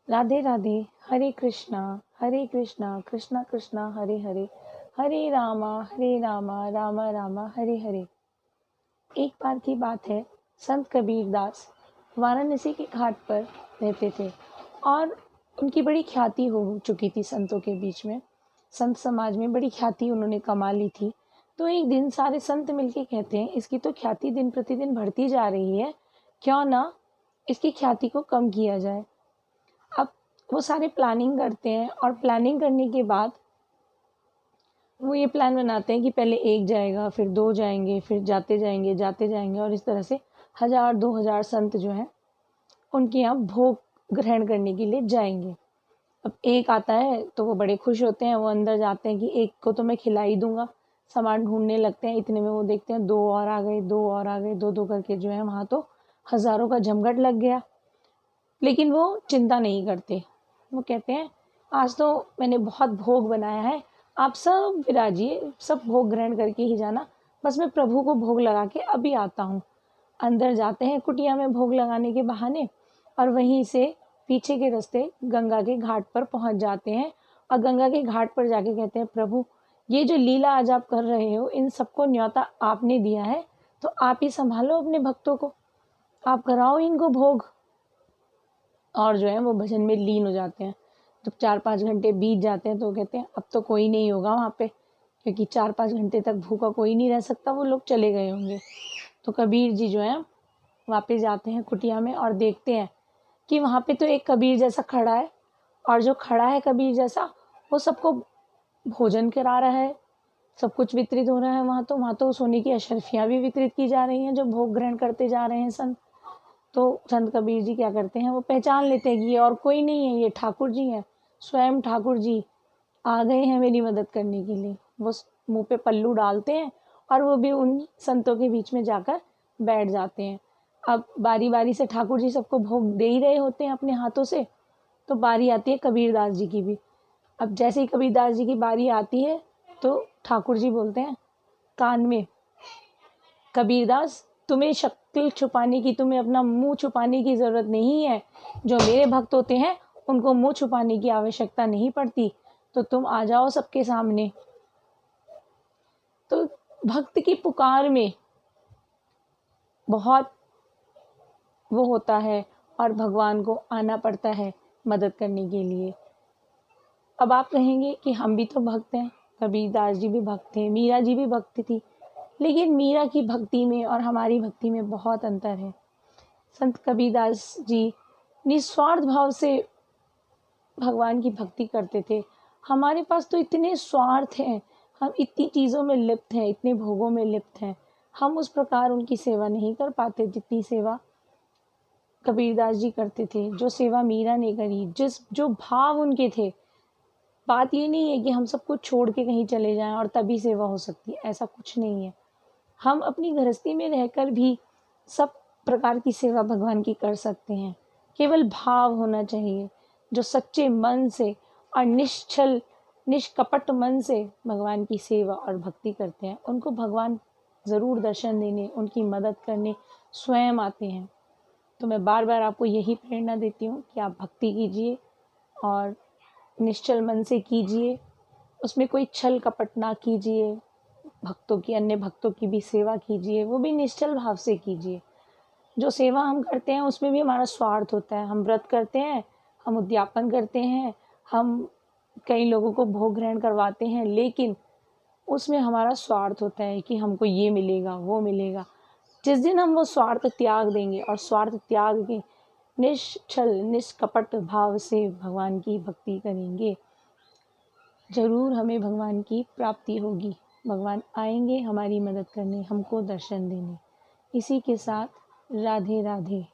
राधे राधे। हरे कृष्णा कृष्णा कृष्णा हरे हरे, हरे रामा रामा रामा हरे हरे। एक बार की बात है, संत कबीरदास वाराणसी के घाट पर रहते थे और उनकी बड़ी ख्याति हो चुकी थी संतों के बीच में। संत समाज में बड़ी ख्याति उन्होंने कमा ली थी। तो एक दिन सारे संत मिलके कहते हैं, इसकी तो ख्याति दिन प्रतिदिन बढ़ती जा रही है, क्यों ना इसकी ख्याति को कम किया जाए। अब वो सारे प्लानिंग करते हैं और प्लानिंग करने के बाद वो ये प्लान बनाते हैं कि पहले एक जाएगा, फिर दो जाएंगे, फिर जाते जाएंगे और इस तरह से 1000-2000 संत जो हैं उनके यहाँ भोग ग्रहण करने के लिए जाएंगे। अब एक आता है तो वो बड़े खुश होते हैं, वो अंदर जाते हैं कि एक को तो मैं खिला ही दूंगा। सामान ढूंढने लगते हैं, इतने में वो देखते हैं 2 और आ गए, 2 और आ गए, 2-2 करके जो है वहाँ तो हज़ारों का जमघट लग गया। लेकिन वो चिंता नहीं करते। वो कहते हैं, आज तो मैंने बहुत भोग बनाया है, आप सब विराजिए, सब भोग ग्रहण करके ही जाना, बस मैं प्रभु को भोग लगा के अभी आता हूँ। अंदर जाते हैं कुटिया में भोग लगाने के बहाने और वहीं से पीछे के रास्ते गंगा के घाट पर पहुंच जाते हैं और गंगा के घाट पर जाके कहते हैं, प्रभु ये जो लीला आज आप कर रहे हो, इन सबको न्योता आपने दिया है, तो आप ही संभालो अपने भक्तों को, आप कराओ इनको भोग। और जो है वो भजन में लीन हो जाते हैं। जब 4-5 घंटे बीत जाते हैं तो कहते हैं अब तो कोई नहीं होगा वहाँ पे, क्योंकि 4-5 घंटे तक भूखा कोई नहीं रह सकता, वो लोग चले गए होंगे। तो कबीर जी जो है वापस जाते हैं कुटिया में और देखते हैं कि वहाँ पे तो एक कबीर जैसा खड़ा है और जो खड़ा है कबीर जैसा वो सबको भोजन करा रहा है, सब कुछ वितरित हो रहा है। वहाँ तो सोने की अशर्फियाँ भी वितरित की जा रही हैं जो भोग ग्रहण करते जा रहे हैं संत। तो संत कबीर जी क्या करते हैं, वो पहचान लेते हैं कि ये और कोई नहीं है, ये ठाकुर जी हैं, स्वयं ठाकुर जी आ गए हैं मेरी मदद करने के लिए। वो मुंह पे पल्लू डालते हैं और वो भी उन संतों के बीच में जाकर बैठ जाते हैं। अब बारी बारी से ठाकुर जी सबको भोग दे ही रहे होते हैं अपने हाथों से, तो बारी आती है कबीरदास जी की भी। अब जैसे ही कबीरदास जी की बारी आती है तो ठाकुर जी बोलते हैं कान में, कबीरदास तुम्हें शक्ल छुपाने की, तुम्हें अपना मुंह छुपाने की जरूरत नहीं है, जो मेरे भक्त होते हैं उनको मुंह छुपाने की आवश्यकता नहीं पड़ती, तो तुम आ जाओ सबके सामने। तो भक्त की पुकार में बहुत वो होता है और भगवान को आना पड़ता है मदद करने के लिए। अब आप कहेंगे कि हम भी तो भक्त हैं, कबीरदास जी भी भक्त थे, मीरा जी भी भक्त थी, लेकिन मीरा की भक्ति में और हमारी भक्ति में बहुत अंतर है। संत कबीरदास जी निस्वार्थ भाव से भगवान की भक्ति करते थे। हमारे पास तो इतने स्वार्थ हैं, हम इतनी चीज़ों में लिप्त हैं, इतने भोगों में लिप्त हैं, हम उस प्रकार उनकी सेवा नहीं कर पाते जितनी सेवा कबीरदास जी करते थे, जो सेवा मीरा ने करी, जो भाव उनके थे। बात ये नहीं है कि हम सब कुछ छोड़ के कहीं चले जाएं और तभी सेवा हो सकती है, ऐसा कुछ नहीं है। हम अपनी गृहस्थी में रहकर भी सब प्रकार की सेवा भगवान की कर सकते हैं। केवल भाव होना चाहिए, जो सच्चे मन से और निश्चल निष्कपट मन से भगवान की सेवा और भक्ति करते हैं, उनको भगवान ज़रूर दर्शन देने, उनकी मदद करने स्वयं आते हैं। तो मैं बार बार आपको यही प्रेरणा देती हूँ कि आप भक्ति कीजिए और निश्चल मन से कीजिए, उसमें कोई छल कपट ना कीजिए, भक्तों की, अन्य भक्तों की भी सेवा कीजिए, वो भी निश्चल भाव से कीजिए। जो सेवा हम करते हैं उसमें भी हमारा स्वार्थ होता है। हम व्रत करते हैं, हम उद्यापन करते हैं, हम कई लोगों को भोग ग्रहण करवाते हैं, लेकिन उसमें हमारा स्वार्थ होता है कि हमको ये मिलेगा, वो मिलेगा। जिस दिन हम वो स्वार्थ त्याग देंगे और स्वार्थ त्याग के निश्चल निष्कपट भाव से भगवान की भक्ति करेंगे, जरूर हमें भगवान की प्राप्ति होगी। भगवान आएंगे हमारी मदद करने, हमको दर्शन देने। इसी के साथ राधे राधे।